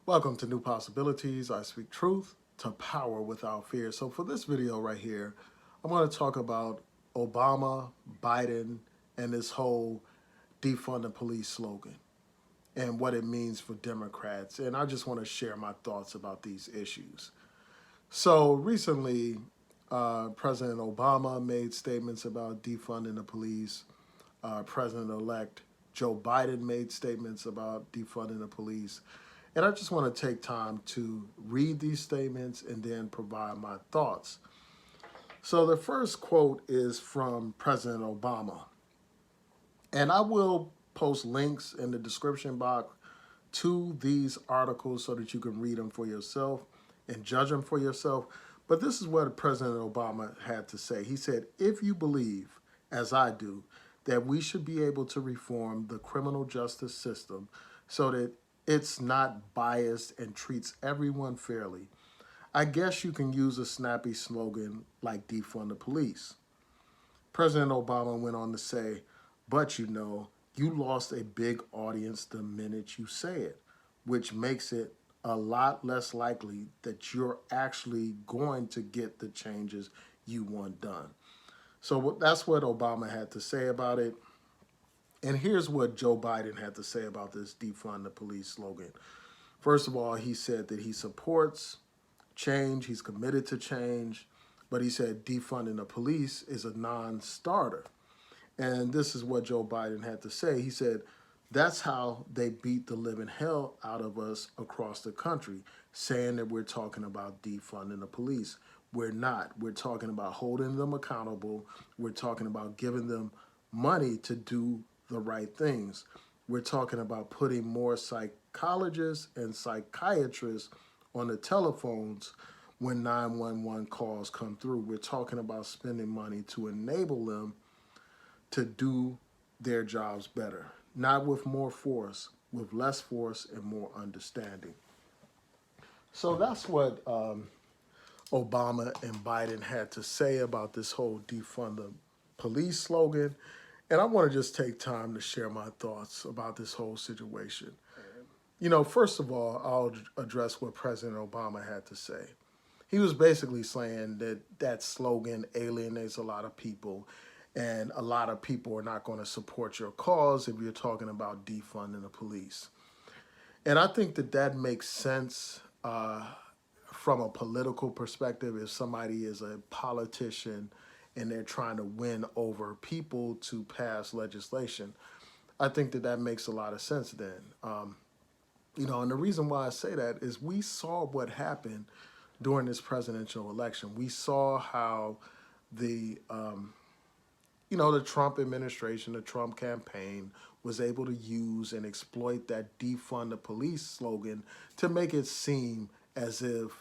Welcome to New Possibilities. I speak truth to power without fear. So for this video right here, I'm going to talk about Obama, Biden, and this whole defund the police slogan and what it means for Democrats. And I just want to share my thoughts about these issues. So recently, President Obama made statements about defunding the police. President-elect Joe Biden made statements about defunding the police. And I just want to take time to read these statements and then provide my thoughts. So the first quote is from President Obama. And I will post links in the description box to these articles so that you can read them for yourself and judge them for yourself. But this is what President Obama had to say. He said, if you believe, as I do, that we should be able to reform the criminal justice system so that it's not biased and treats everyone fairly, I guess you can use a snappy slogan like defund the police. President Obama went on to say, but you lost a big audience the minute you say it, which makes it a lot less likely that you're actually going to get the changes you want done. So that's what Obama had to say about it. And here's what Joe Biden had to say about this defund the police slogan. First of all, he said that he supports change, he's committed to change, but he said defunding the police is a non-starter. And this is what Joe Biden had to say. He said, that's how they beat the living hell out of us across the country, saying that we're talking about defunding the police. We're not. We're talking about holding them accountable. We're talking about giving them money to do the right things. We're talking about putting more psychologists and psychiatrists on the telephones when 911 calls come through. We're talking about spending money to enable them to do their jobs better. Not with more force, with less force and more understanding. So that's what Obama and Biden had to say about this whole defund the police slogan. And I want to just take time to share my thoughts about this whole situation. First of all, I'll address what President Obama had to say. He was basically saying that that slogan alienates a lot of people, and a lot of people are not going to support your cause if you're talking about defunding the police. And I think that that makes sense from a political perspective. If somebody is a politician and they're trying to win over people to pass legislation, I think that that makes a lot of sense then. And the reason why I say that is we saw what happened during this presidential election. We saw how the Trump administration, the Trump campaign was able to use and exploit that defund the police slogan to make it seem as if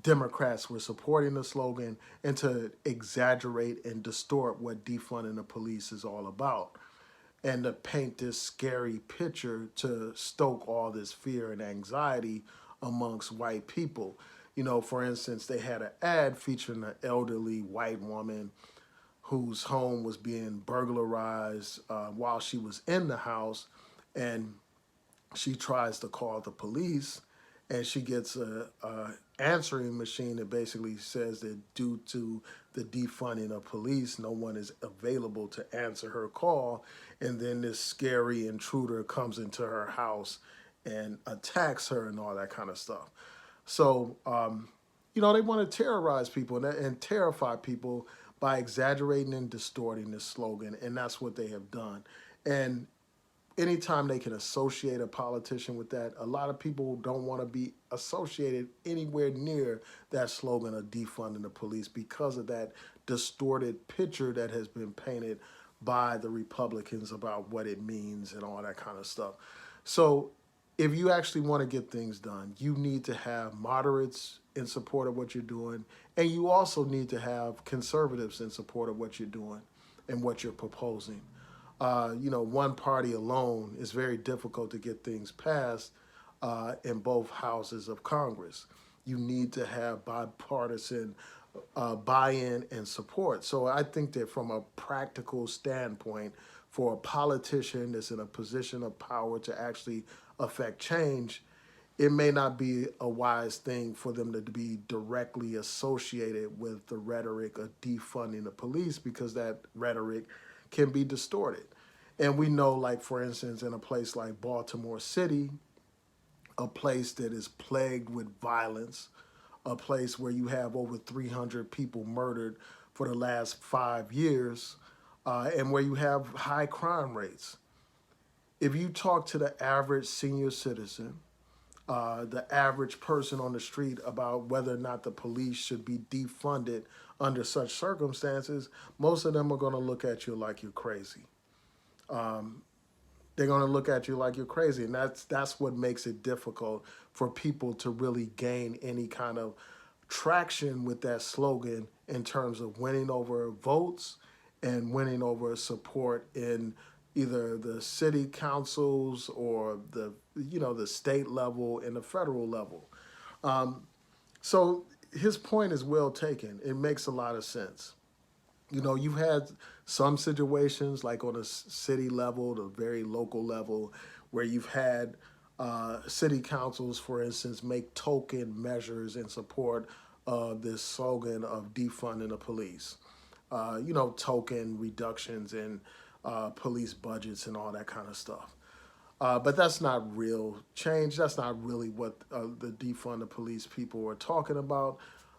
Democrats were supporting the slogan and to exaggerate and distort what defunding the police is all about, and to paint this scary picture to stoke all this fear and anxiety amongst white people. For instance, they had an ad featuring an elderly white woman whose home was being burglarized while she was in the house, and she tries to call the police, and she gets a answering machine that basically says that due to the defunding of police, no one is available to answer her call. And then this scary intruder comes into her house and attacks her and all that kind of stuff. So, they want to terrorize people and terrify people by exaggerating and distorting this slogan. And that's what they have done. And anytime they can associate a politician with that, a lot of people don't want to be associated anywhere near that slogan of defunding the police because of that distorted picture that has been painted by the Republicans about what it means and all that kind of stuff. So if you actually want to get things done, you need to have moderates in support of what you're doing, and you also need to have conservatives in support of what you're doing and what you're proposing. One party alone is very difficult to get things passed in both houses of Congress. You need to have bipartisan buy-in and support. So I think that from a practical standpoint, for a politician that's in a position of power to actually affect change, it may not be a wise thing for them to be directly associated with the rhetoric of defunding the police, because that rhetoric can be distorted. And we know, like, for instance, in a place like Baltimore City, a place that is plagued with violence, a place where you have over 300 people murdered for the last 5 years, and where you have high crime rates. If you talk to the average senior citizen, the average person on the street about whether or not the police should be defunded under such circumstances, most of them are going to look at you like you're crazy. They're going to look at you like you're crazy, and that's what makes it difficult for people to really gain any kind of traction with that slogan in terms of winning over votes and winning over support in either the city councils or the state level and the federal level. So his point is well taken. It makes a lot of sense. You've had some situations like on a city level, the very local level, where you've had city councils, for instance, make token measures in support of this slogan of defunding the police. Token reductions in police budgets and all that kind of stuff. But that's not real change. That's not really what the defund the police people were talking about.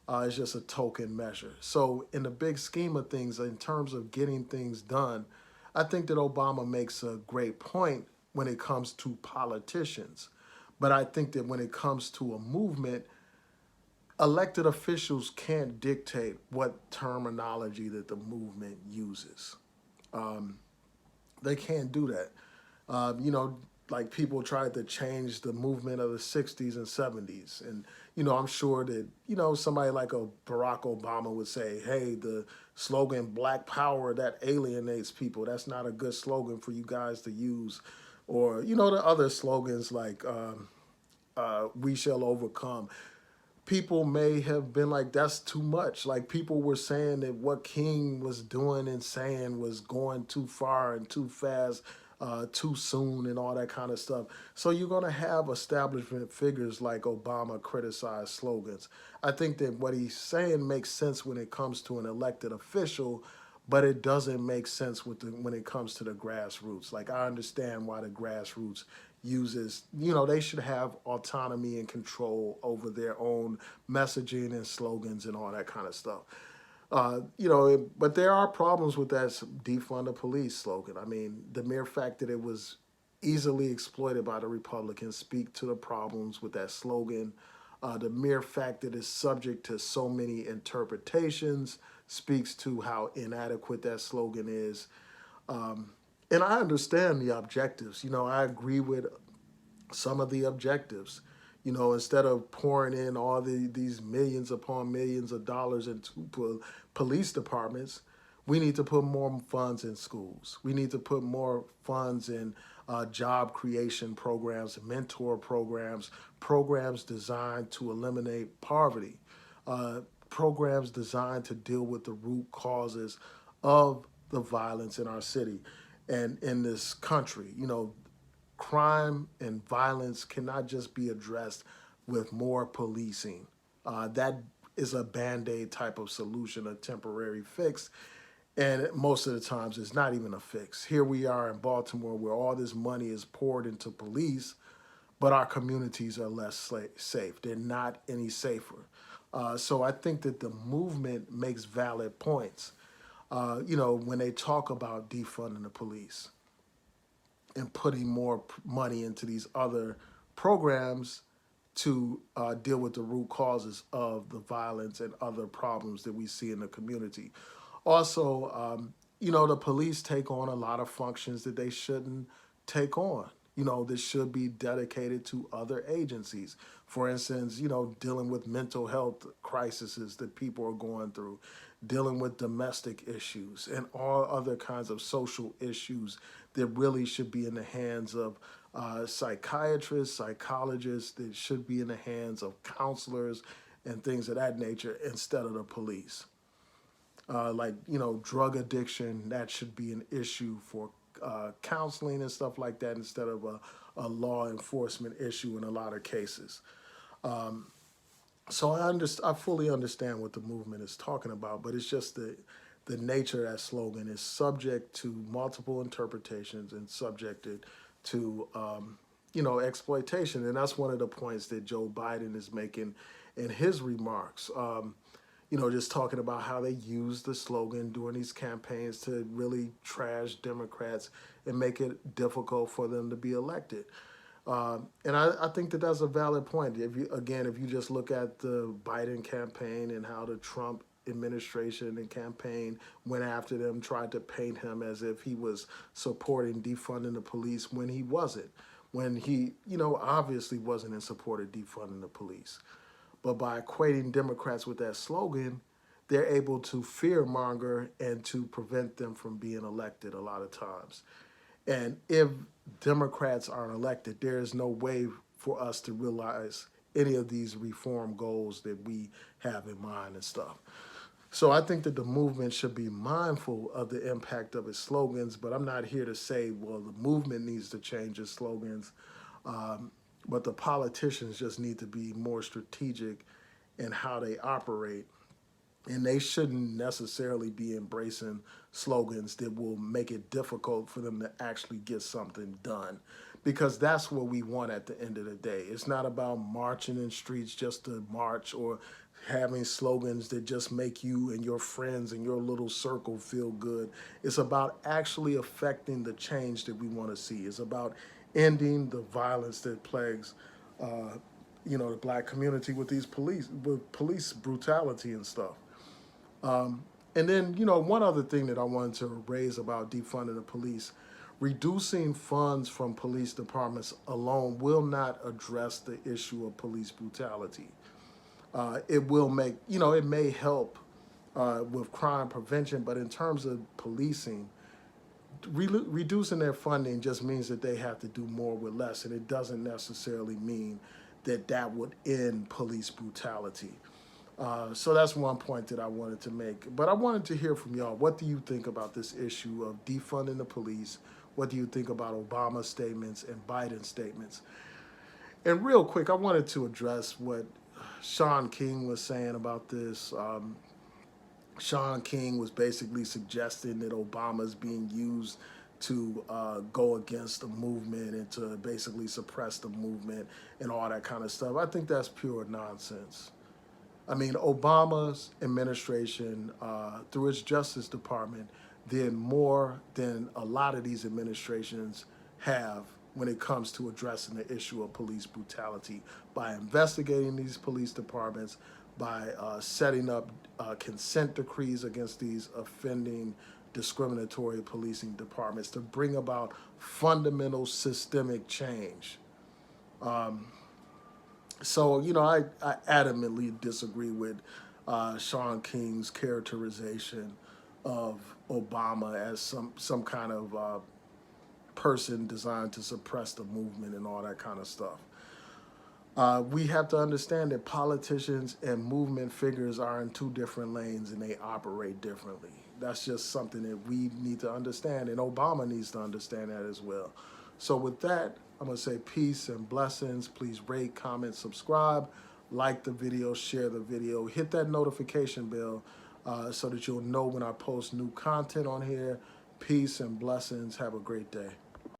It's just a token measure. So in the big scheme of things, in terms of getting things done, I think that Obama makes a great point when it comes to politicians. But I think that when it comes to a movement, elected officials can't dictate what terminology that the movement uses. They can't do that. Like people tried to change the movement of the 60s and 70s. And, I'm sure that, somebody like a Barack Obama would say, hey, the slogan Black Power, that alienates people. That's not a good slogan for you guys to use. Or, the other slogans like we shall overcome. People may have been like, that's too much. Like people were saying that what King was doing and saying was going too far and too fast, too soon and all that kind of stuff. So you're going to have establishment figures like Obama criticize slogans. I think that what he's saying makes sense when it comes to an elected official, but it doesn't make sense when it comes to the grassroots. Like I understand why the grassroots uses, they should have autonomy and control over their own messaging and slogans and all that kind of stuff. But there are problems with that defund the police slogan. I mean, the mere fact that it was easily exploited by the Republicans speak to the problems with that slogan. The mere fact that it's subject to so many interpretations speaks to how inadequate that slogan is. And I understand the objectives. I agree with some of the objectives. Instead of pouring in all these millions upon millions of dollars into police departments, we need to put more funds in schools. We need to put more funds in job creation programs, mentor programs, programs designed to eliminate poverty, programs designed to deal with the root causes of the violence in our city and in this country. Crime and violence cannot just be addressed with more policing. That is a Band-Aid type of solution, a temporary fix. And most of the times it's not even a fix. Here we are in Baltimore where all this money is poured into police, but our communities are less safe. They're not any safer. So I think that the movement makes valid points. When they talk about defunding the police and putting more money into these other programs to deal with the root causes of the violence and other problems that we see in the community. Also, the police take on a lot of functions that they shouldn't take on. This should be dedicated to other agencies. For instance, dealing with mental health crises that people are going through, dealing with domestic issues and all other kinds of social issues that really should be in the hands of psychiatrists, psychologists, that should be in the hands of counselors and things of that nature instead of the police. Drug addiction, that should be an issue for counseling and stuff like that instead of a law enforcement issue in a lot of cases. So I fully understand what the movement is talking about, but it's just the nature of that slogan is subject to multiple interpretations and subjected to exploitation, and that's one of the points that Joe Biden is making in his remarks. Just talking about how they use the slogan during these campaigns to really trash Democrats and make it difficult for them to be elected. And I think that that's a valid point. If you just look at the Biden campaign and how the Trump administration and campaign went after them, tried to paint him as if he was supporting defunding the police when he wasn't, when he, obviously wasn't in support of defunding the police. But by equating Democrats with that slogan, they're able to fearmonger and to prevent them from being elected a lot of times. And if Democrats aren't elected, there is no way for us to realize any of these reform goals that we have in mind and stuff. So I think that the movement should be mindful of the impact of its slogans, but I'm not here to say, well, the movement needs to change its slogans, but the politicians just need to be more strategic in how they operate. And they shouldn't necessarily be embracing slogans that will make it difficult for them to actually get something done. Because that's what we want at the end of the day. It's not about marching in streets just to march or having slogans that just make you and your friends and your little circle feel good. It's about actually affecting the change that we want to see. It's about ending the violence that plagues the black community with police brutality and stuff. And then, one other thing that I wanted to raise about defunding the police, reducing funds from police departments alone will not address the issue of police brutality. It will make, it may help with crime prevention, but in terms of policing, reducing their funding just means that they have to do more with less, and it doesn't necessarily mean that that would end police brutality. So that's one point that I wanted to make. But I wanted to hear from y'all. What do you think about this issue of defunding the police? What do you think about Obama's statements and Biden's statements? And real quick, I wanted to address what Sean King was saying about this. Sean King was basically suggesting that Obama's being used to go against the movement and to basically suppress the movement and all that kind of stuff. I think that's pure nonsense. I mean, Obama's administration, through its Justice Department, did more than a lot of these administrations have when it comes to addressing the issue of police brutality by investigating these police departments, by setting up consent decrees against these offending, discriminatory policing departments to bring about fundamental systemic change. So, I adamantly disagree with Sean King's characterization of Obama as some kind of person designed to suppress the movement and all that kind of stuff. We have to understand that politicians and movement figures are in two different lanes and they operate differently. That's just something that we need to understand, and Obama needs to understand that as well. So with that, I'm going to say peace and blessings. Please rate, comment, subscribe, like the video, share the video, hit that notification bell so that you'll know when I post new content on here. Peace and blessings. Have a great day.